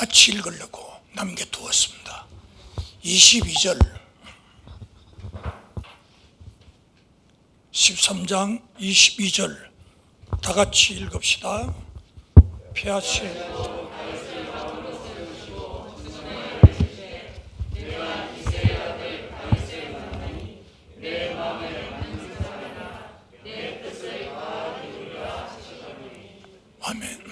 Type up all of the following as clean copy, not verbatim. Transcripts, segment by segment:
같이 읽으려고 남겨두었습니다. 22절 13장 22절 다 같이 읽읍시다. 폐하체 아멘.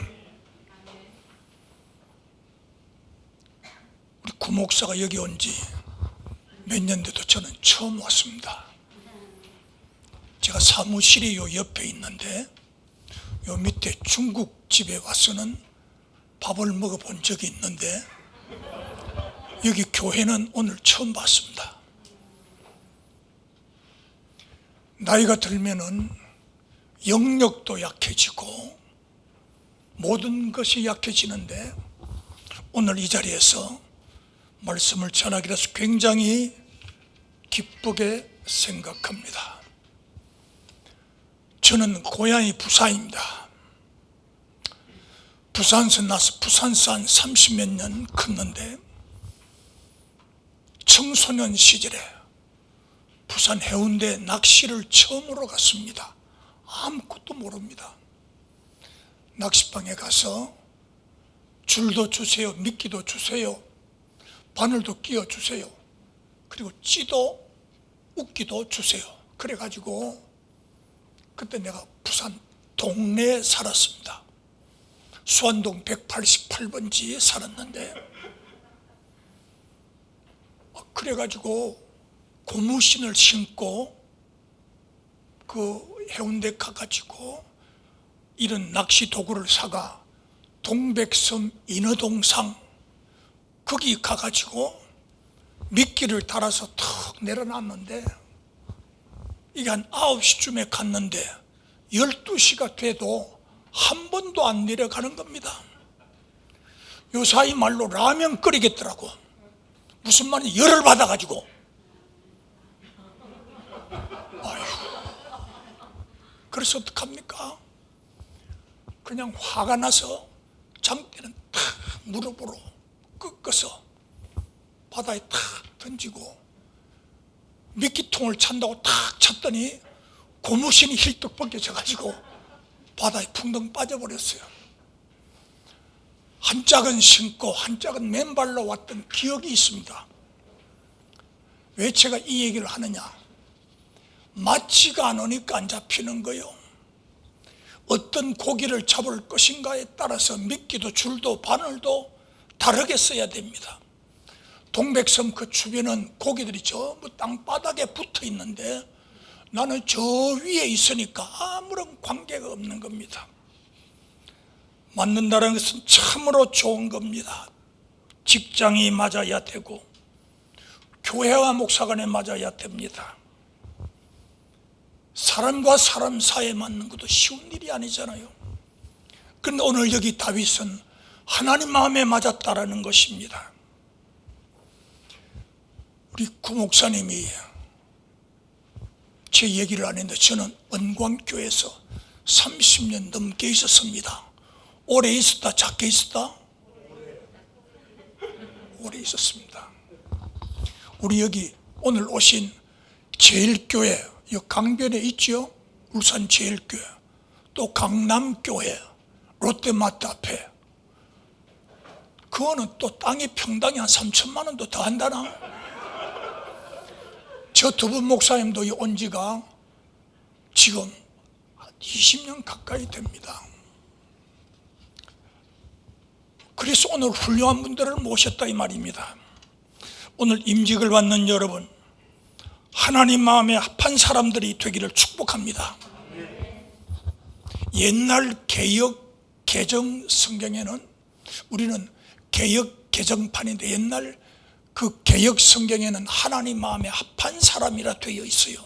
우리 구목사가 여기 온 지 몇 년 돼도 저는 처음 왔습니다. 제가 사무실이 요 옆에 있는데 요 밑에 중국집에 와서는 밥을 먹어본 적이 있는데 여기 교회는 오늘 처음 봤습니다. 나이가 들면은 영력도 약해지고 모든 것이 약해지는데 오늘 이 자리에서 말씀을 전하기로 해서 굉장히 기쁘게 생각합니다. 저는 고향이 부산입니다. 부산서 나서 부산서 한 30몇 년 컸는데 청소년 시절에 부산 해운대 낚시를 처음으로 갔습니다. 아무것도 모릅니다. 낚시방에 가서 줄도 주세요, 미끼도 주세요, 바늘도 끼워 주세요, 그리고 찌도 웃기도 주세요. 그래가지고 그때 내가 부산 동네에 살았습니다. 수안동 188번지에 살았는데 그래가지고 고무신을 신고 그 해운대 가가지고 이런 낚시 도구를 사가 동백섬 인어동상 거기 가가지고 미끼를 달아서 턱 내려놨는데 이게 한 9시쯤에 갔는데 12시가 돼도 한 번도 안 내려가는 겁니다. 요 사이 말로 라면 끓이겠더라고. 무슨 말인지 열을 받아가지고. 아휴. 그래서 어떡합니까? 그냥 화가 나서 장대는 탁 무릎으로 꺾어서 바다에 탁 던지고 미끼통을 찬다고 탁 쳤더니 고무신이 힐떡 벗겨져가지고 바다에 풍덩 빠져버렸어요. 한 짝은 신고 한 짝은 맨발로 왔던 기억이 있습니다. 왜 제가 이 얘기를 하느냐? 맞지가 않으니까 안 잡히는 거예요. 어떤 고기를 잡을 것인가에 따라서 미끼도 줄도 바늘도 다르게 써야 됩니다. 동백섬 그 주변은 고기들이 전부 땅바닥에 붙어 있는데 나는 저 위에 있으니까 아무런 관계가 없는 겁니다. 맞는다는 것은 참으로 좋은 겁니다. 직장이 맞아야 되고 교회와 목사간에 맞아야 됩니다. 사람과 사람 사이에 맞는 것도 쉬운 일이 아니잖아요. 그런데 오늘 여기 다윗은 하나님 마음에 맞았다라는 것입니다. 우리 구목사님이 제 얘기를 안 했는데 저는 은광교회에서 30년 넘게 있었습니다. 오래 있었다 작게 있었다? 오래 있었습니다. 우리 여기 오늘 오신 제일교회 여 강변에 있죠? 울산 제일교회, 또 강남교회 롯데마트 앞에 그거는 또 땅이 평당이 한 3천만 원도 더 한다나? 저 두 분 목사님도 온 지가 지금 20년 가까이 됩니다. 그래서 오늘 훌륭한 분들을 모셨다 이 말입니다. 오늘 임직을 받는 여러분, 하나님 마음에 합한 사람들이 되기를 축복합니다. 옛날 개역 개정 성경에는 우리는 개역 개정판인데 옛날 그 개역 성경에는 하나님 마음에 합한 사람이라 되어 있어요.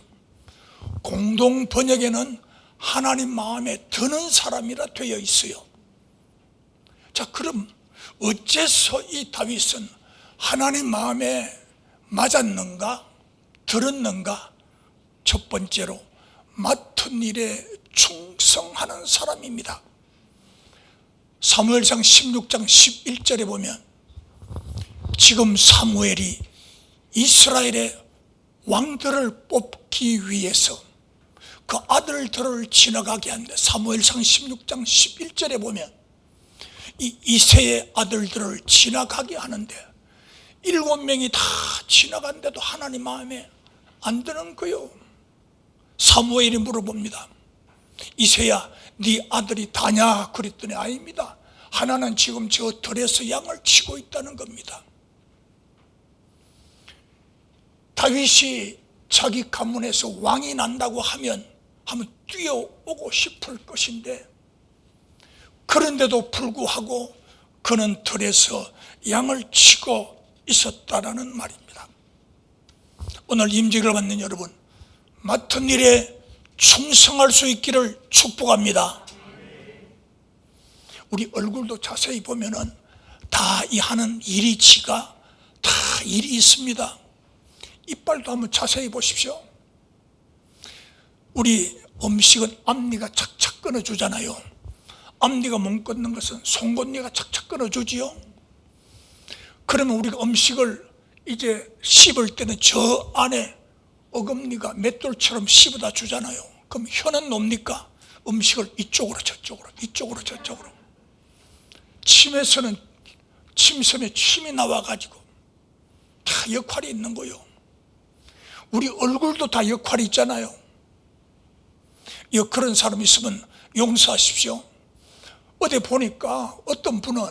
공동 번역에는 하나님 마음에 드는 사람이라 되어 있어요. 자, 그럼 어째서 이 다윗은 하나님 마음에 맞았는가? 들었는가? 첫 번째로 맡은 일에 충성하는 사람입니다. 사무엘상 16장 11절에 보면 지금 사무엘이 이스라엘의 왕들을 뽑기 위해서 그 아들들을 지나가게 하는데, 사무엘상 16장 11절에 보면 이 이새의 아들들을 지나가게 하는데 7명이 다 지나간데도 하나님 마음에 안 드는 거요. 사무엘이 물어봅니다. 이새야, 네 아들이 다냐? 그랬더니 아닙니다. 하나는 지금 저 들에서 양을 치고 있다는 겁니다. 다윗이 자기 가문에서 왕이 난다고 하면 한번 뛰어오고 싶을 것인데, 그런데도 불구하고 그는 들에서 양을 치고 있었다라는 말입니다. 오늘 임직을 받는 여러분, 맡은 일에 충성할 수 있기를 축복합니다. 우리 얼굴도 자세히 보면은 다 이 하는 일이치가 다 일이 있습니다. 이빨도 한번 자세히 보십시오. 우리 음식은 앞니가 착착 끊어주잖아요. 앞니가 못 끊는 것은 송곳니가 착착 끊어주지요. 그러면 우리가 음식을 이제 씹을 때는 저 안에 어금니가 맷돌처럼 씹어다 주잖아요. 그럼 혀는 놉니까? 음식을 이쪽으로 저쪽으로, 이쪽으로 저쪽으로. 침에서는 침섬에 침이 나와가지고 다 역할이 있는 거예요. 우리 얼굴도 다 역할이 있잖아요. 그런 사람 있으면 용서하십시오. 어디 보니까 어떤 분은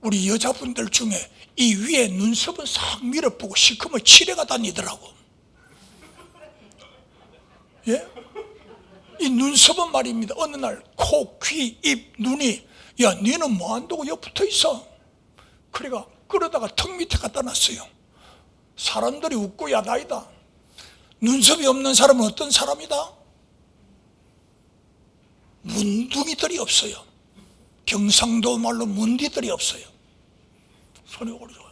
우리 여자분들 중에 이 위에 눈썹은 싹 밀어보고 시커먼 치레가 다니더라고. 예? 이 눈썹은 말입니다. 어느 날 코, 귀, 입, 눈이, 야, 너는 뭐 한다고 옆 붙어 있어? 그래가 끌어다가 턱 밑에 갖다 놨어요. 사람들이 웃고 야다이다. 눈썹이 없는 사람은 어떤 사람이다? 문둥이들이 없어요. 경상도 말로 문디들이 없어요. 손이 오르죠.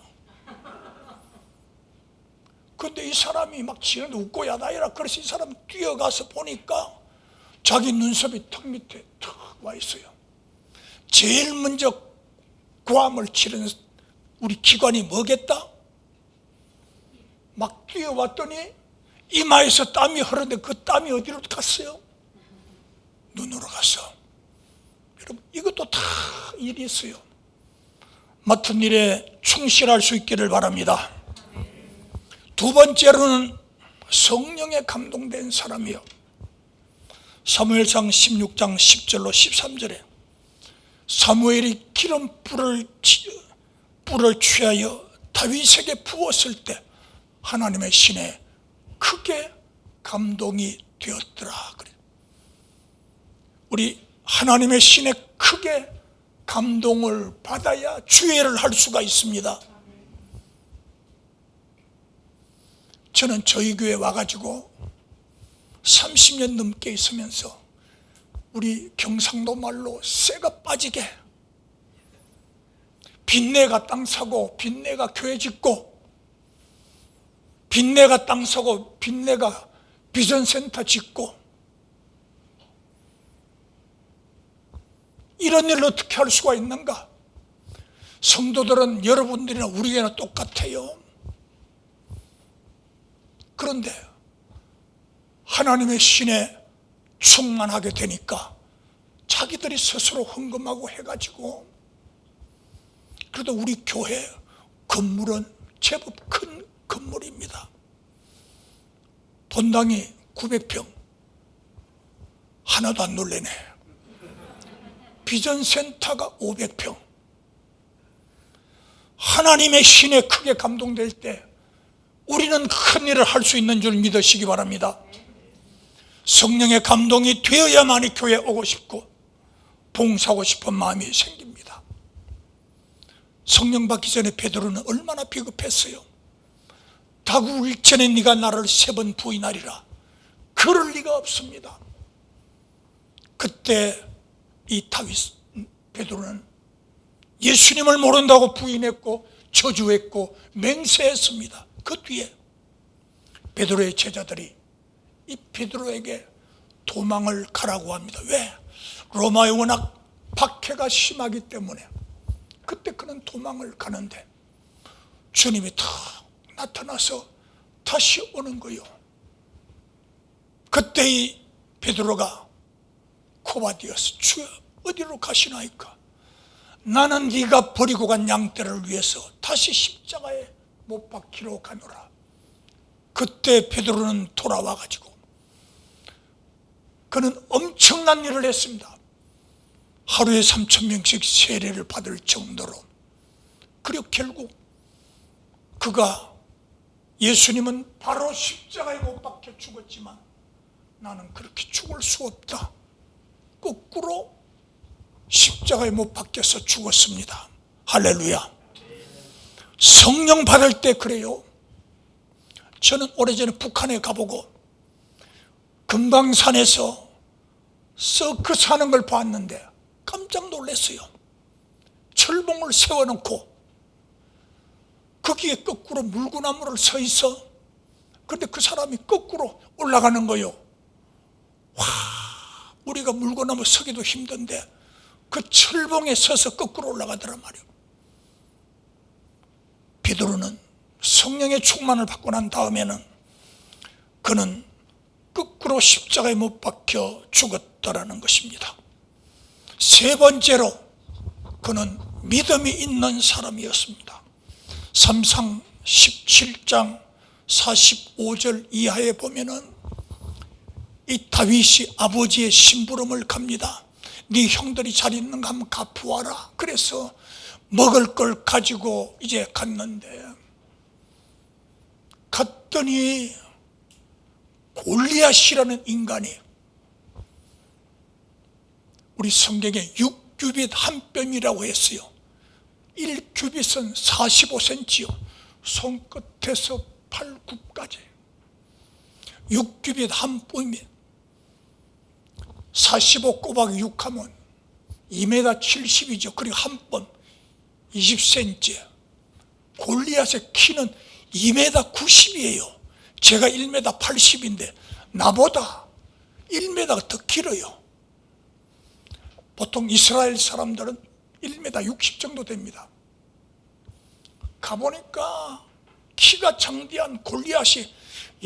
근데 이 사람이 막 지는데 웃고 야다이라. 그래서 이 사람 뛰어가서 보니까 자기 눈썹이 턱 밑에 턱 와 있어요. 제일 먼저 고함을 치르는 우리 기관이 뭐겠다? 막 뛰어왔더니 이마에서 땀이 흐르는데 그 땀이 어디로 갔어요? 눈으로 갔어. 여러분, 이것도 다 일이 있어요. 맡은 일에 충실할 수 있기를 바랍니다. 두 번째로는 성령에 감동된 사람이요. 사무엘상 16장 10절로 13절에 사무엘이 기름불을 취하여 다윗에게 부었을 때 하나님의 신에 크게 감동이 되었더라. 그래. 우리 하나님의 신에 크게 감동을 받아야 주애를 할 수가 있습니다. 저는 저희 교회 와가지고 30년 넘게 있으면서 우리 경상도 말로 쇠가 빠지게 빚내가 땅 사고 빚내가 교회 짓고 빚내가 땅 사고 빚내가 비전센터 짓고 이런 일을 어떻게 할 수가 있는가? 성도들은 여러분들이나 우리 교회나 똑같아요. 그런데 하나님의 신에 충만하게 되니까 자기들이 스스로 헌금하고 해가지고, 그래도 우리 교회 건물은 제법 큰 건물입니다. 본당이 900평. 하나도 안 놀래네. 비전센터가 500평. 하나님의 신에 크게 감동될 때 우리는 큰 일을 할 수 있는 줄 믿으시기 바랍니다. 성령의 감동이 되어야만이 교회에 오고 싶고 봉사하고 싶은 마음이 생깁니다. 성령 받기 전에 베드로는 얼마나 비겁했어요. 다구일 전에 네가 나를 3번 부인하리라. 그럴 리가 없습니다. 그때 이 베드로는 예수님을 모른다고 부인했고 저주했고 맹세했습니다. 그 뒤에 베드로의 제자들이 이 베드로에게 도망을 가라고 합니다. 왜? 로마에 워낙 박해가 심하기 때문에. 그때 그는 도망을 가는데 주님이 탁 나타나서 다시 오는 거요. 그때 이 베드로가 고바디어서 주여 어디로 가시나이까? 나는 네가 버리고 간 양떼를 위해서 다시 십자가에 못 박히러 가노라. 그때 베드로는 돌아와 가지고 그는 엄청난 일을 했습니다. 하루에 3,000명씩 세례를 받을 정도로. 그리고 결국 그가 예수님은 바로 십자가에 못 박혀 죽었지만 나는 그렇게 죽을 수 없다. 거꾸로 십자가에 못 박혀서 죽었습니다. 할렐루야. 성령 받을 때 그래요. 저는 오래전에 북한에 가보고 금강산에서 서커스 하는 걸 봤는데 깜짝 놀랐어요. 철봉을 세워놓고 거기에 거꾸로 물구나무를 서 있어. 그런데 그 사람이 거꾸로 올라가는 거요. 와, 우리가 물구나무 서기도 힘든데 그 철봉에 서서 거꾸로 올라가더란 말이에요. 베드로는 성령의 충만을 받고 난 다음에는 그는 거꾸로 십자가에 못 박혀 죽었다라는 것입니다. 세 번째로 그는 믿음이 있는 사람이었습니다. 삼상 17장 45절 이하에 보면은 이 다윗이 아버지의 심부름을 갑니다. 네 형들이 잘 있는가 한번 갚아와라. 그래서 먹을 걸 가지고 이제 갔는데 갔더니 골리앗이라는 인간이 우리 성경에 6규빗 한 뼘이라고 했어요. 1규빗은 45cm요. 손끝에서 팔굽까지 6규빗 한 뼘이 45 곱하기 6 하면 2m 70이죠. 그리고 한 뼘 20cm. 골리앗의 키는 2m 90이에요. 제가 1m 80인데 나보다 1m가 더 길어요. 보통 이스라엘 사람들은 1m 60 정도 됩니다. 가보니까 키가 장대한 골리앗이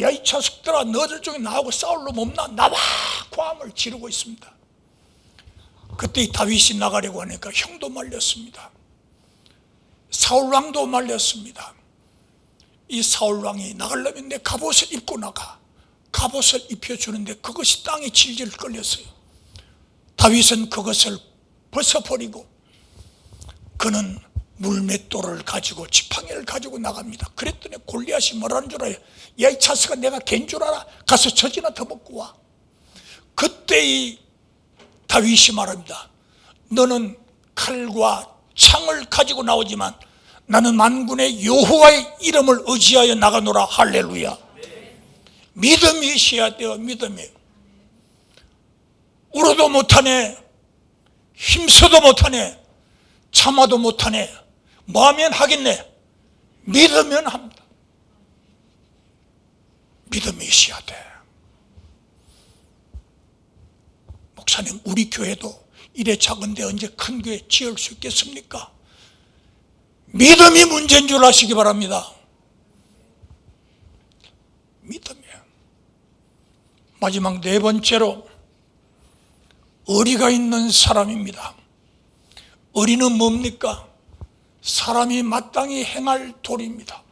야, 이 자식들아, 너들 중에 나하고 싸울 놈 없나? 나와! 고함을 지르고 있습니다. 그때 이 다윗이 나가려고 하니까 형도 말렸습니다. 사울왕도 말렸습니다. 이 사울왕이 나가려면 내 갑옷을 입고 나가. 갑옷을 입혀주는데 그것이 땅에 질질 끌렸어요. 다윗은 그것을 벗어버리고 그는 물맷돌을 가지고 지팡이를 가지고 나갑니다. 그랬더니 골리앗이 뭐라는 줄 알아요? 야, 이 자식아, 내가 걘 줄 알아? 가서 젖이나 더 먹고 와. 그때 이 다윗이 말합니다. 너는 칼과 창을 가지고 나오지만 나는 만군의 여호와의 이름을 의지하여 나가노라. 할렐루야. 믿음이 있어야 돼요. 믿음이. 울어도 못하네, 힘써도 못하네, 참아도 못하네, 뭐 하면 하겠네. 믿으면 합니다. 믿음이 있어야 돼. 목사님, 우리 교회도 이래 작은데 언제 큰 교회 지을 수 있겠습니까? 믿음이 문제인 줄 아시기 바랍니다. 믿음이에요. 마지막 네 번째로 의리가 있는 사람입니다. 의리는 뭡니까? 사람이 마땅히 행할 도리입니다.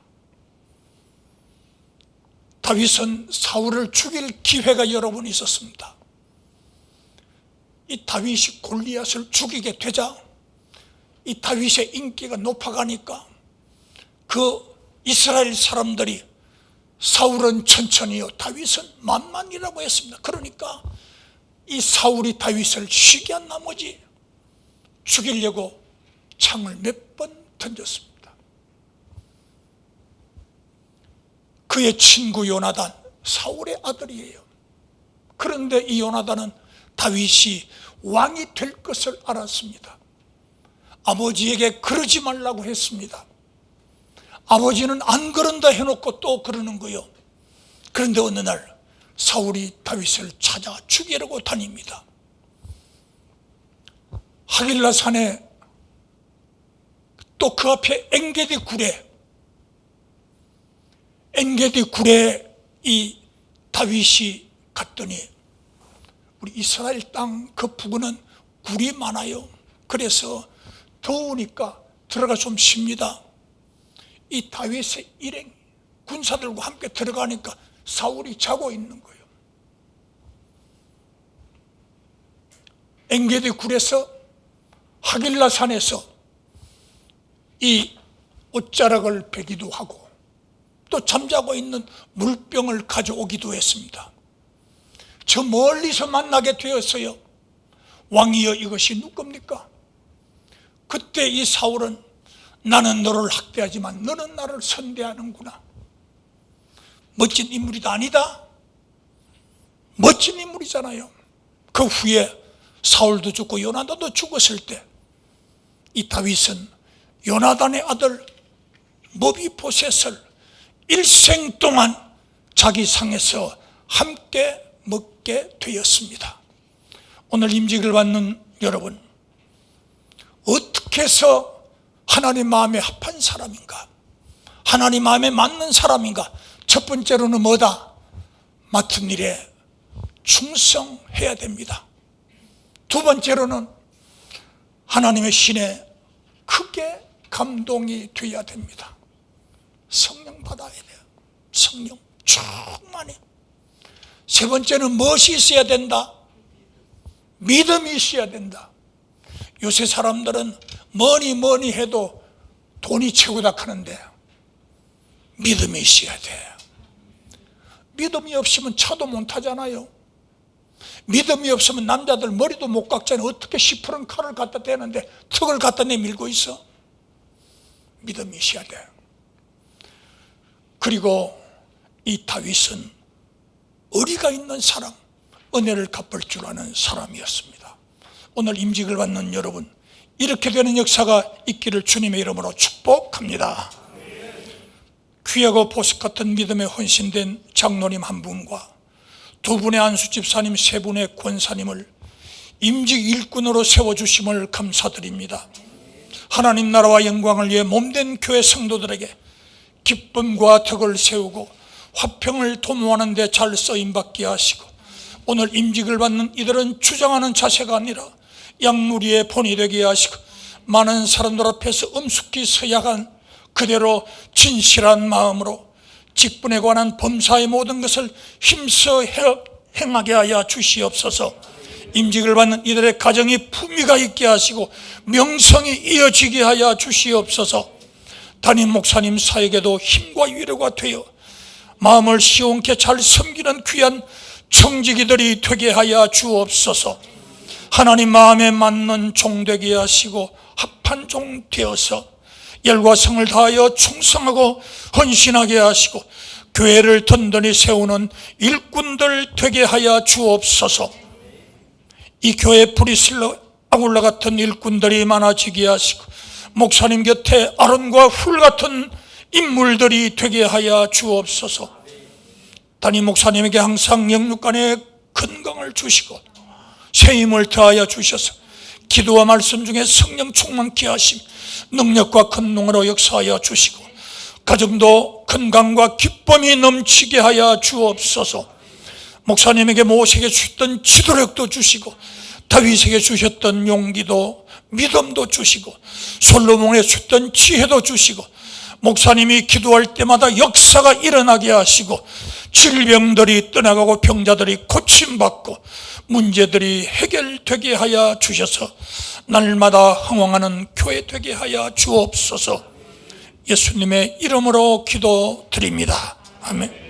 다윗은 사울을 죽일 기회가 여러 번 있었습니다. 이 다윗이 골리앗을 죽이게 되자 이 다윗의 인기가 높아가니까 그 이스라엘 사람들이 사울은 천천히요, 다윗은 만만이라고 했습니다. 그러니까 이 사울이 다윗을 쉬게 한 나머지 죽이려고 창을 몇 번 던졌습니다. 그의 친구 요나단, 사울의 아들이에요. 그런데 이 요나단은 다윗이 왕이 될 것을 알았습니다. 아버지에게 그러지 말라고 했습니다. 아버지는 안 그런다 해놓고 또 그러는 거요. 그런데 어느 날 사울이 다윗을 찾아 죽이려고 다닙니다. 하길라 산에 또 그 앞에 엔게디 굴에 엔게디 굴에 이 다윗이 갔더니 우리 이스라엘 땅 그 부근은 굴이 많아요. 그래서 더우니까 들어가 좀 쉽니다. 이 다윗의 일행 군사들과 함께 들어가니까 사울이 자고 있는 거예요. 엔게디 굴에서 하길라 산에서 이 옷자락을 베기도 하고 또 잠자고 있는 물병을 가져오기도 했습니다. 저 멀리서 만나게 되었어요. 왕이여, 이것이 누굽니까? 그때 이 사울은 나는 너를 학대하지만 너는 나를 선대하는구나. 멋진 인물이다 아니다? 멋진 인물이잖아요. 그 후에 사울도 죽고 요나단도 죽었을 때 이 다윗은 요나단의 아들 머비보셋을 일생 동안 자기 상에서 함께 먹게 되었습니다. 오늘 임직을 받는 여러분, 어떻게 해서 하나님 마음에 합한 사람인가? 하나님 마음에 맞는 사람인가? 첫 번째로는 뭐다? 맡은 일에 충성해야 됩니다. 두 번째로는 하나님의 신에 크게 감동이 되어야 됩니다. 성령 받아야 돼요. 성령 충만히. 세 번째는 무엇이 있어야 된다? 믿음이 있어야 된다. 요새 사람들은 뭐니 해도 돈이 최고다 하는데 믿음이 있어야 돼. 믿음이 없으면 차도 못 타잖아요. 믿음이 없으면 남자들 머리도 못 깎잖아요. 어떻게 시퍼런 칼을 갖다 대는데 턱을 갖다 내밀고 있어? 믿음이 있어야 돼. 그리고 이 다윗은 의리가 있는 사람, 은혜를 갚을 줄 아는 사람이었습니다. 오늘 임직을 받는 여러분, 이렇게 되는 역사가 있기를 주님의 이름으로 축복합니다. 귀하고 보석 같은 믿음에 헌신된 장로님 한 분과 두 분의 안수 집사님, 세 분의 권사님을 임직 일꾼으로 세워주심을 감사드립니다. 하나님 나라와 영광을 위해 몸된 교회 성도들에게 기쁨과 덕을 세우고 화평을 도모하는 데 잘 쓰임받게 하시고, 오늘 임직을 받는 이들은 주장하는 자세가 아니라 양무리의 본이 되게 하시고, 많은 사람들 앞에서 엄숙히 서약한 그대로 진실한 마음으로 직분에 관한 범사의 모든 것을 힘써 행하게 하여 주시옵소서. 임직을 받는 이들의 가정이 품위가 있게 하시고 명성이 이어지게 하여 주시옵소서. 담임 목사님 사역에도 힘과 위로가 되어 마음을 시원케 잘 섬기는 귀한 청지기들이 되게 하여 주옵소서. 하나님 마음에 맞는 종 되게 하시고 합한 종 되어서 열과 성을 다하여 충성하고 헌신하게 하시고 교회를 든든히 세우는 일꾼들 되게 하여 주옵소서. 이 교회 브리슬라 아굴라 같은 일꾼들이 많아지게 하시고 목사님 곁에 아론과 훌 같은 인물들이 되게 하여 주옵소서. 담임 목사님에게 항상 영육간의 건강을 주시고 새 힘을 더하여 주셔서 기도와 말씀 중에 성령 충만케 하심 능력과 권능으로 역사하여 주시고 가정도 건강과 기쁨이 넘치게 하여 주옵소서. 목사님에게 모세에게 주셨던 지도력도 주시고 다윗에게 주셨던 용기도 믿음도 주시고 솔로몬에게 주셨던 지혜도 주시고 목사님이 기도할 때마다 역사가 일어나게 하시고 질병들이 떠나가고 병자들이 고침받고 문제들이 해결되게 하여 주셔서 날마다 흥왕하는 교회 되게 하여 주옵소서. 예수님의 이름으로 기도드립니다. 아멘.